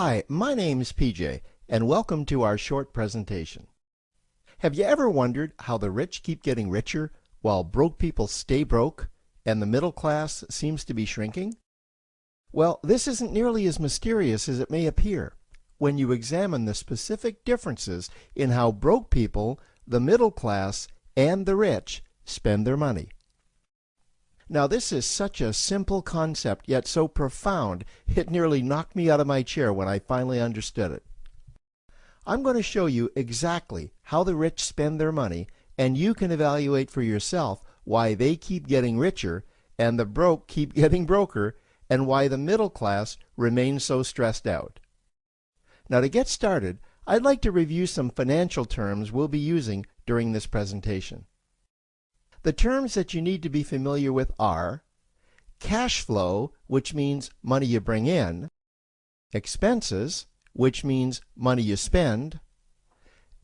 Hi, my name's PJ, and welcome to our short presentation. Have you ever wondered how the rich keep getting richer while broke people stay broke and the middle class seems to be shrinking? Well, this isn't nearly as mysterious as it may appear when you examine the specific differences in how broke people, the middle class, and the rich spend their money. Now, this is such a simple concept, yet so profound, it nearly knocked me out of my chair when I finally understood it. I'm going to show you exactly how the rich spend their money, and you can evaluate for yourself why they keep getting richer and the broke keep getting broker, and why the middle class remains so stressed out. Now, to get started, I'd like to review some financial terms we'll be using during this presentation. The terms that you need to be familiar with are cash flow, which means money you bring in, expenses, which means money you spend,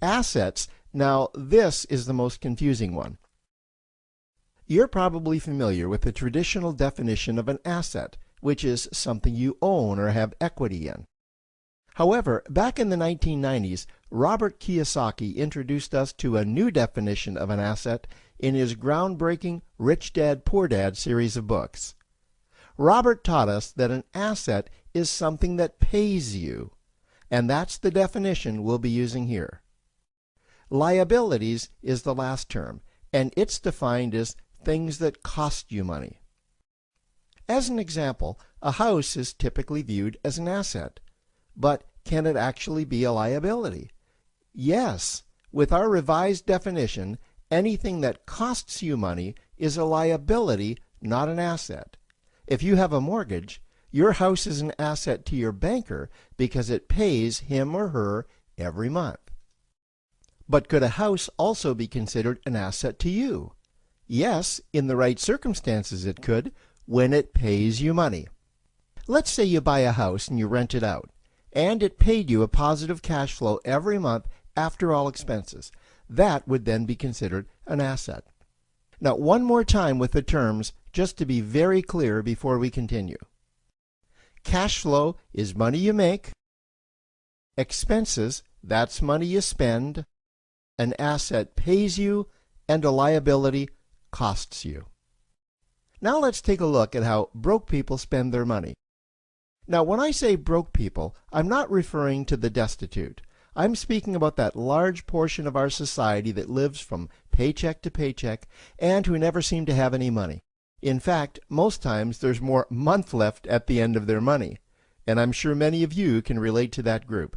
assets. Now, this is the most confusing one. You're probably familiar with the traditional definition of an asset, which is something you own or have equity in. However, back in the 1990s, Robert Kiyosaki introduced us to a new definition of an asset in his groundbreaking Rich Dad, Poor Dad series of books. Robert taught us that an asset is something that pays you, and that's the definition we'll be using here. Liabilities is the last term, and it's defined as things that cost you money. As an example, a house is typically viewed as an asset, but can it actually be a liability? Yes, with our revised definition, anything that costs you money is a liability, not an asset. If you have a mortgage, your house is an asset to your banker because it pays him or her every month. But could a house also be considered an asset to you? Yes, in the right circumstances it could, when it pays you money. Let's say you buy a house and you rent it out, and it paid you a positive cash flow every month after all expenses. That would then be considered an asset. Now, one more time with the terms, just to be very clear before we continue. Cash flow is money you make. Expenses, that's money you spend. An asset pays you, and a liability costs you. Now let's take a look at how broke people spend their money. Now, when I say broke people, I'm not referring to the destitute. I'm speaking about that large portion of our society that lives from paycheck to paycheck and who never seem to have any money. In fact, most times there's more month left at the end of their money, and I'm sure many of you can relate to that group.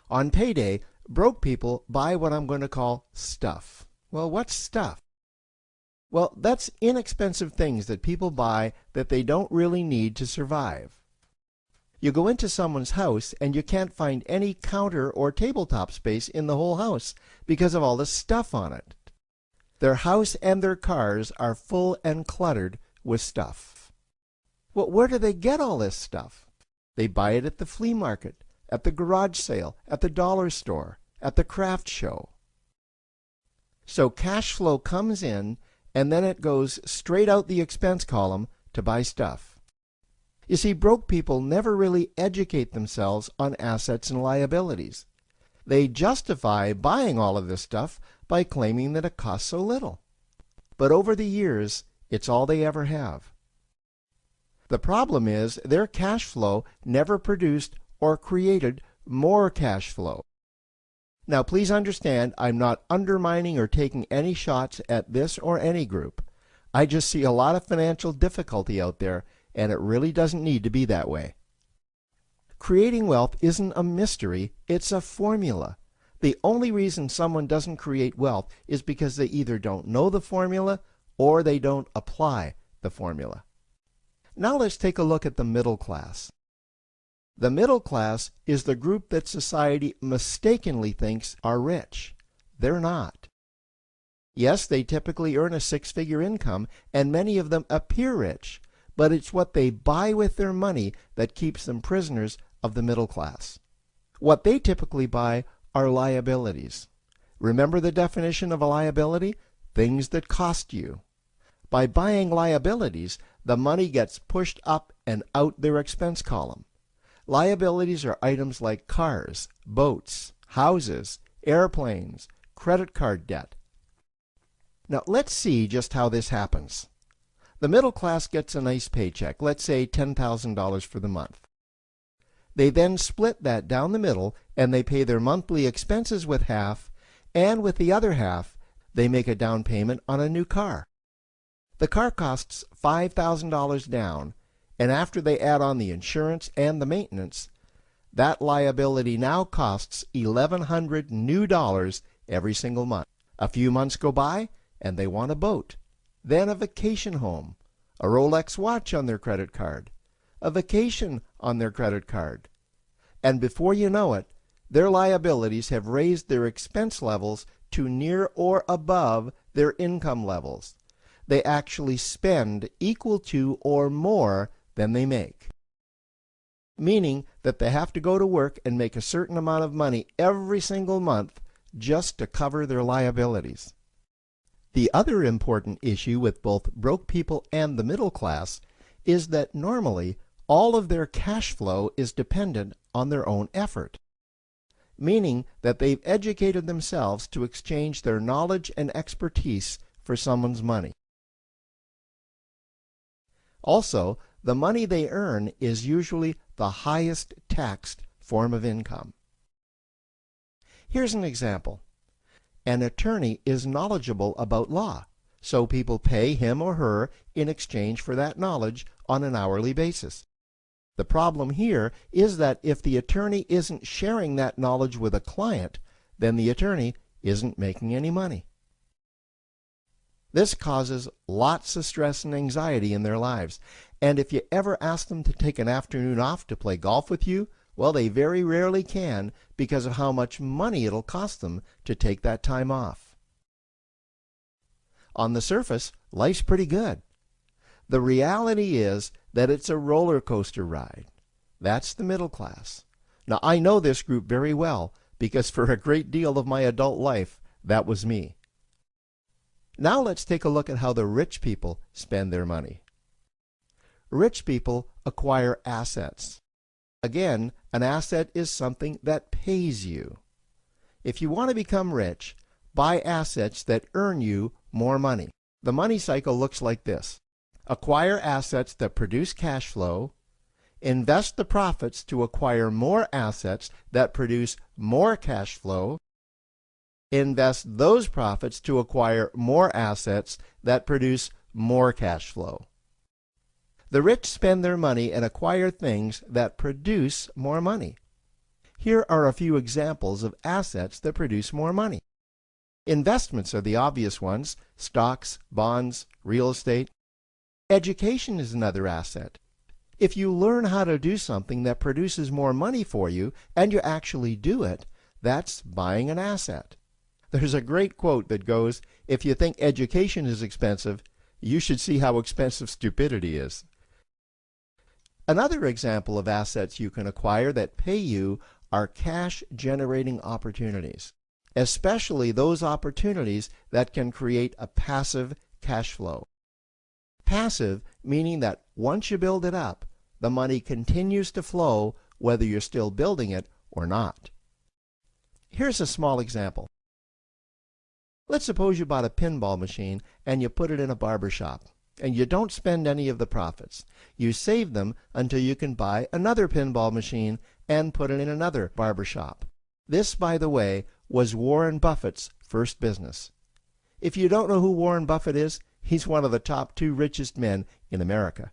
On payday, broke people buy what I'm going to call stuff. Well, what's stuff? Well, that's inexpensive things that people buy that they don't really need to survive. You go into someone's house and you can't find any counter or tabletop space in the whole house because of all the stuff on it. Their house and their cars are full and cluttered with stuff. Well, where do they get all this stuff? They buy it at the flea market, at the garage sale, at the dollar store, at the craft show. So cash flow comes in and then it goes straight out the expense column to buy stuff. You see, broke people never really educate themselves on assets and liabilities. They justify buying all of this stuff by claiming that it costs so little. But over the years, it's all they ever have. The problem is their cash flow never produced or created more cash flow. Now, please understand, I'm not undermining or taking any shots at this or any group. I just see a lot of financial difficulty out there, and it really doesn't need to be that way. Creating wealth isn't a mystery, it's a formula. The only reason someone doesn't create wealth is because they either don't know the formula or they don't apply the formula. Now let's take a look at the middle class. The middle class is the group that society mistakenly thinks are rich. They're not. Yes, they typically earn a six-figure income, and many of them appear rich, but it's what they buy with their money that keeps them prisoners of the middle class. What they typically buy are liabilities. Remember the definition of a liability? Things that cost you. By buying liabilities, the money gets pushed up and out their expense column. Liabilities are items like cars, boats, houses, airplanes, credit card debt. Now let's see just how this happens. The middle class gets a nice paycheck, let's say $10,000 for the month. They then split that down the middle and they pay their monthly expenses with half, and with the other half, they make a down payment on a new car. The car costs $5,000 down, and after they add on the insurance and the maintenance, that liability now costs $1,100 new dollars every single month. A few months go by, and they want a boat, then a vacation home, a Rolex watch on their credit card, a vacation on their credit card. And before you know it, their liabilities have raised their expense levels to near or above their income levels. They actually spend equal to or more than they make, meaning that they have to go to work and make a certain amount of money every single month just to cover their liabilities. The other important issue with both broke people and the middle class is that normally all of their cash flow is dependent on their own effort, meaning that they've educated themselves to exchange their knowledge and expertise for someone's money. Also, the money they earn is usually the highest taxed form of income. Here's an example. An attorney is knowledgeable about law, so people pay him or her in exchange for that knowledge on an hourly basis. The problem here is that if the attorney isn't sharing that knowledge with a client, then the attorney isn't making any money. This causes lots of stress and anxiety in their lives, and if you ever ask them to take an afternoon off to play golf with you, well, they very rarely can because of how much money it'll cost them to take that time off. On the surface, life's pretty good. The reality is that it's a roller coaster ride. That's the middle class. Now, I know this group very well because for a great deal of my adult life, that was me. Now let's take a look at how the rich people spend their money. Rich people acquire assets. Again, an asset is something that pays you. If you want to become rich, buy assets that earn you more money. The money cycle looks like this. Acquire assets that produce cash flow, invest the profits to acquire more assets that produce more cash flow, invest those profits to acquire more assets that produce more cash flow. The rich spend their money and acquire things that produce more money. Here are a few examples of assets that produce more money. Investments are the obvious ones: stocks, bonds, real estate. Education is another asset. If you learn how to do something that produces more money for you and you actually do it, that's buying an asset. There's a great quote that goes, "If you think education is expensive, you should see how expensive stupidity is." Another example of assets you can acquire that pay you are cash-generating opportunities, especially those opportunities that can create a passive cash flow. Passive meaning that once you build it up, the money continues to flow whether you're still building it or not. Here's a small example. Let's suppose you bought a pinball machine and you put it in a barber shop, and you don't spend any of the profits. You save them until you can buy another pinball machine and put it in another barber shop. This, by the way, was Warren Buffett's first business. If you don't know who Warren Buffett is, he's one of the top 2 richest men in America.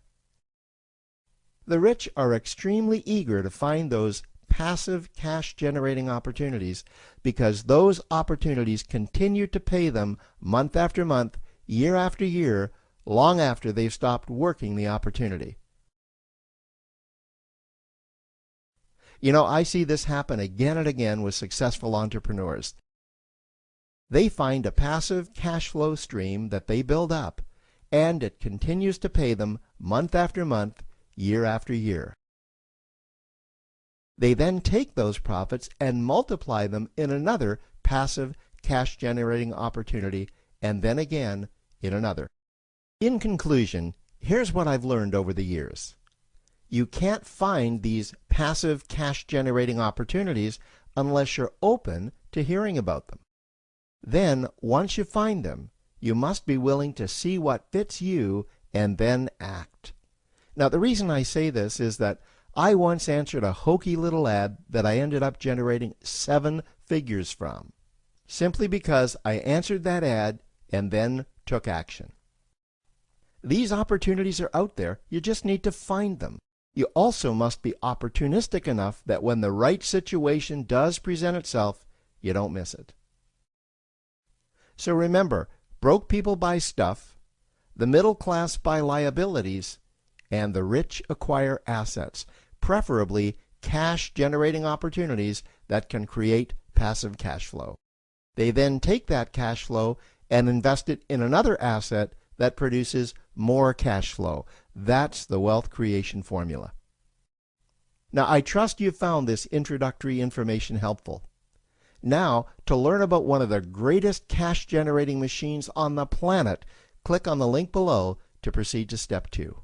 The rich are extremely eager to find those passive cash-generating opportunities because those opportunities continue to pay them month after month, year after year, long after they've stopped working the opportunity. You know, I see this happen again and again with successful entrepreneurs. They find a passive cash flow stream that they build up, and it continues to pay them month after month, year after year. They then take those profits and multiply them in another passive cash-generating opportunity, and then again in another. In conclusion, here's what I've learned over the years. You can't find these passive cash-generating opportunities unless you're open to hearing about them. Then, once you find them, you must be willing to see what fits you and then act. Now, the reason I say this is that I once answered a hokey little ad that I ended up generating 7 figures from, simply because I answered that ad and then took action. These opportunities are out there, you just need to find them. You also must be opportunistic enough that when the right situation does present itself, you don't miss it. So remember, broke people buy stuff, the middle class buy liabilities, and the rich acquire assets, preferably cash-generating opportunities that can create passive cash flow. They then take that cash flow and invest it in another asset that produces more cash flow. That's the wealth creation formula. Now, I trust you found this introductory information helpful. Now, to learn about one of the greatest cash-generating machines on the planet, click on the link below to proceed to step 2.